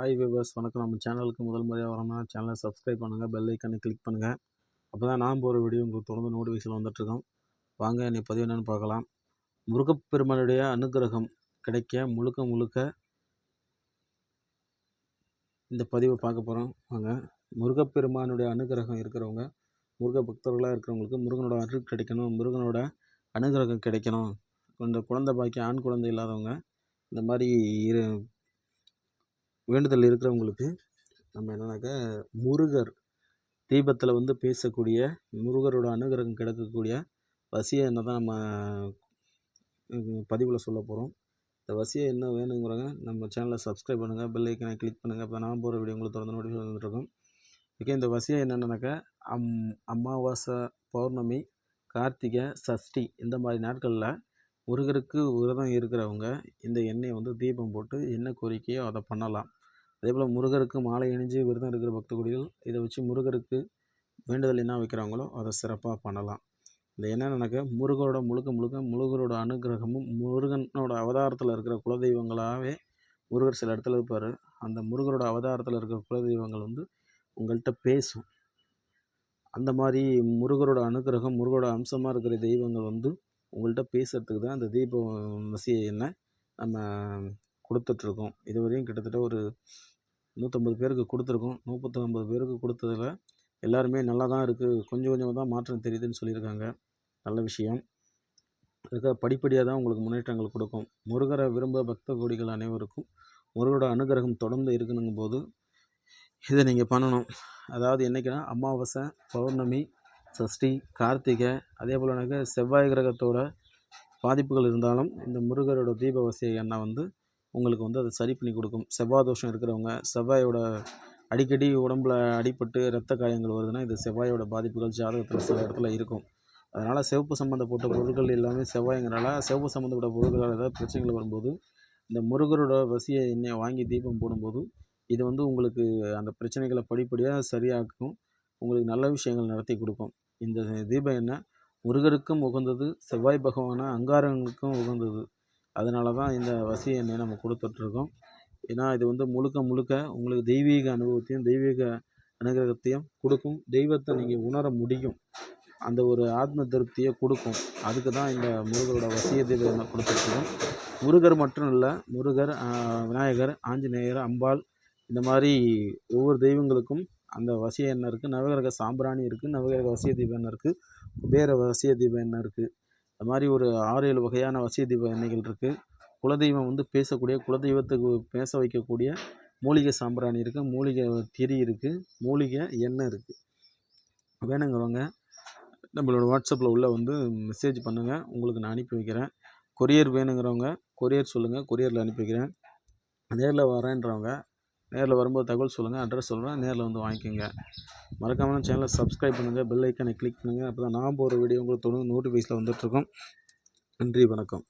Hi viewers, வணக்கம். நம்ம சேனலுக்கு முதல் முறையாக வரோம்னா சேனலை சப்ஸ்கிரைப் பண்ணுங்கள், பெல் ஐக்கானை கிளிக் பண்ணுங்கள். அப்போ தான் நான் போகிற வீடியோ உங்களுக்கு தொடர்ந்து நோட்டிஃபிகேஷன் வந்துட்டுருக்கோம். வாங்க இன்னைக்கு பதிவு என்னென்னு பார்க்கலாம். முருகப்பெருமானுடைய அனுகிரகம் கிடைக்க முழுக்க இந்த பதிவை பார்க்க போகிறோம். வாங்க. முருகப்பெருமானுடைய அனுகிரகம் இருக்கிறவங்க, முருக பக்தர்களாக இருக்கிறவங்களுக்கு முருகனோட அருள் கிடைக்கணும், முருகனோட அனுகிரகம் கிடைக்கணும். இந்த குழந்தை பாக்கியம், ஆண் குழந்தை இல்லாதவங்க, இந்த மாதிரி வேண்டுதல் இருக்கிறவங்களுக்கு நம்ம என்னன்னாக்கா முருகர் தீபத்தில் பேசக்கூடிய முருகரோட அனுகிரகம் கிடைக்கக்கூடிய வசிய எண்ணெய் தான் நம்ம பதிவில் சொல்ல போகிறோம். இந்த வசிய என்ன வேணுங்கிறவங்க நம்ம சேனலை சப்ஸ்கிரைப் பண்ணுங்கள், பெல் ஐக்கனை கிளிக் பண்ணுங்கள். அப்போ நான் போகிற வீடியோ உங்களுக்கு தொடர்ந்து நோட்டிஃபிகேஷன் வந்துட்டுருக்கோம். ஓகே, இந்த வசியம் என்னென்னாக்கா அமாவாசை, பௌர்ணமி, கார்த்திகை, சஷ்டி இந்த மாதிரி நாட்களில் முருகருக்கு விரதம் இருக்கிறவங்க இந்த எண்ணெயை தீபம் போட்டு என்ன கோரிக்கையோ அதை பண்ணலாம். அதே போல் முருகருக்கு மாலை அணிஞ்சு விரதம் இருக்கிற பக்த கொடிகள் இதை வச்சு முருகருக்கு வேண்டுதல் என்ன வைக்கிறாங்களோ அதை சிறப்பாக பண்ணலாம். இந்த என்னென்னாக்கா முருகரோட முருகரோட அனுகிரகமும் முருகனோட அவதாரத்தில் இருக்கிற குலதெய்வங்களாகவே முருகர் சில இடத்துல இருப்பார். அந்த முருகரோட அவதாரத்தில் இருக்கிற குலதெய்வங்கள் உங்கள்கிட்ட பேசும். அந்த மாதிரி முருகரோட அனுகிரகம், முருகரோட அம்சமாக இருக்கிற தெய்வங்கள் உங்கள்கிட்ட பேசுகிறதுக்கு தான் அந்த தீப வசிய எண்ணெய் நம்ம கொடுத்துட்ருக்கோம். இதுவரையும் கிட்டத்தட்ட ஒரு 150 பேருக்கு கொடுத்துருக்கோம். 150 பேருக்கு கொடுத்ததில் எல்லாருமே நல்லா தான் இருக்குது, கொஞ்சம் தான் மாற்றம் தெரியுதுன்னு சொல்லியிருக்காங்க. நல்ல விஷயம். அதுக்காக படிப்படியாக தான் உங்களுக்கு முன்னேற்றங்கள் கொடுக்கும். முருகரை விரும்ப பக்த கோடிகள் அனைவருக்கும் முருகரோட அனுகிரகம் தொடர்ந்து இருக்கணுங்கும் போது இதை நீங்கள் பண்ணணும். அதாவது என்றைக்குன்னா அமாவாசை, பௌர்ணமி, சஷ்டி, கார்த்திகை, அதே போலனாக்க செவ்வாய் கிரகத்தோட பாதிப்புகள் இருந்தாலும் இந்த முருகரோட தீபவசிய எண்ணெய் உங்களுக்கு அதை சரி பண்ணி கொடுக்கும். செவ்வாய் தோஷம் இருக்கிறவங்க, செவ்வாயோட அடிக்கடி உடம்புல அடிபட்டு இரத்த காயங்கள் வருதுன்னா இது செவ்வாயோட பாதிப்புகள் ஜாதகத்தில் சில இடத்துல இருக்கும். அதனால் சிவப்பு சம்மந்தப்பட்ட பொருட்கள் எல்லாமே செவ்வாய்ங்கிறனால சிவப்பு சம்மந்தப்பட்ட பொருட்கள் ஏதாவது பிரச்சனைகள் வரும்போது இந்த முருகரோட வசிய எண்ணெயை வாங்கி தீபம் போடும்போது இது உங்களுக்கு அந்த பிரச்சனைகளை படிப்படியாக சரியாக்கும், உங்களுக்கு நல்ல விஷயங்கள் நடத்தி கொடுக்கும். இந்த தீப எண்ணெய் முருகருக்கும் உகந்தது, செவ்வாய் பகவான அங்காரங்களுக்கும் உகந்தது. அதனால தான் இந்த வசிய எண்ணெயை நம்ம கொடுத்துட்ருக்கோம். ஏன்னா இது முழுக்க உங்களுக்கு தெய்வீக அனுபவத்தையும் தெய்வீக அனுகிரகத்தையும் கொடுக்கும். தெய்வத்தை நீங்கள் உணர முடியும், அந்த ஒரு ஆத்ம திருப்தியை கொடுக்கும். அதுக்கு தான் இந்த முருகரோட வசிய தீப எண்ணெய் கொடுத்துட்ருக்கோம். முருகர் மட்டும் இல்லை, முருகர், விநாயகர், ஆஞ்சநேயர், அம்பாள் இந்த மாதிரி ஒவ்வொரு தெய்வங்களுக்கும் அந்த வசிய எண்ணெய் இருக்குது. நவகிரக சாம்பிராணி இருக்குது, நவகிரக வசிய தீப எண்ணெய் இருக்குது, குபேர வசிய தீப எண்ணெய் இருக்குது. அது மாதிரி ஒரு 6-7 வகையான வசிய தீப எண்ணெய்கள் இருக்குது. குலதெய்வம் பேசக்கூடிய, குலதெய்வத்துக்கு பேச வைக்கக்கூடிய மூலிகை சாம்பிராணி இருக்குது, மூலிகை திரி இருக்குது, மூலிகை எண்ணெய் இருக்குது. வேணுங்கிறவங்க நம்மளோட வாட்ஸ்அப்பில் உள்ள மெசேஜ் பண்ணுங்கள், உங்களுக்கு நான் அனுப்பி வைக்கிறேன். கொரியர் வேணுங்கிறவங்க கொரியர் சொல்லுங்கள், கொரியரில் அனுப்பி வைக்கிறேன். நேரில் வரேன்றவங்க நேரில் வரும்போது தகவல் சொல்லுங்கள், அட்ரஸ் சொல்கிறேன், நேரில் வாங்கிக்கோங்க. மறக்காமல் சேனலை சப்ஸ்கிரைப் பண்ணுங்கள், பெல் ஐக்கனை கிளிக் பண்ணுங்கள். அப்போ தான் நான் போகிற வீடியோ உங்களுக்கு தொடர்ந்து நோட்டிஃபிகேஷனில் வந்துட்டுருக்கோம். நன்றி, வணக்கம்.